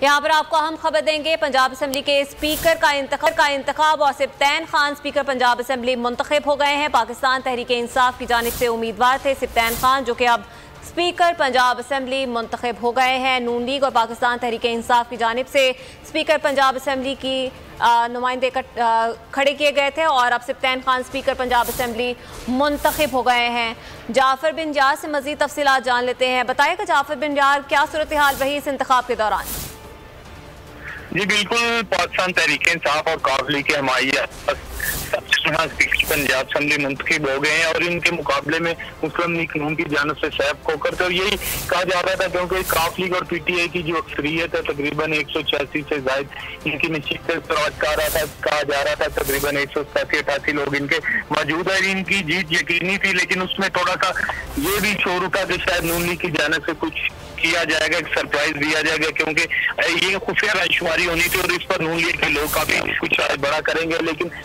यहाँ पर आपको अहम खबर देंगे। पंजाब असम्बली के स्पीकर का इंतखाब और सिब्तैन खान स्पीकर पंजाब असम्बली मुंतखब हो गए हैं। पाकिस्तान तहरीक इंसाफ की जानिब से उम्मीदवार थे सिब्तैन खान, जो कि अब स्पीकर पंजाब असम्बली मुंतखब हो गए हैं। नून लीग और पाकिस्तान तहरीक इंसाफ की जानिब से स्पीकर पंजाब असम्बली की नुमाइंदे खड़े किए गए थे और अब सिब्तैन खान स्पीकर पंजाब असम्बली मुंतखब हो गए हैं। जाफर बिन यार से मज़ीद तफसीलात जान लेते हैं। बताइएगा जाफर बिन यार, क्या सूरत हाल रही इस इंतखाब के दौरान? जी बिल्कुल, पाकिस्तान तहरीक इंसाफ और काफिले के हमाइया पंजाब असम्बली मुंतखब हो गए हैं और इनके मुकाबले में मुस्लिम लीग नून की जानिब से सैफ खोकर थे। और यही कहा जा रहा था क्योंकि काफ लीग और पीटीआई की जो अक्सरियत है तकरीबन 186 से जायद इनकी नशीद कहा जा रहा था तकरीबन 187-88 लोग इनके मौजूद है। इनकी जीत यकीनी थी, लेकिन उसमें थोड़ा सा ये भी शोर उठा कि शायद नून लीग की जानिब से कुछ किया जाएगा, एक सरप्राइज दिया जाएगा, क्योंकि ये खुफिया रायशुमारी होनी थी और इस पर नून लीग के लोग काफी कुछ बड़ा करेंगे। लेकिन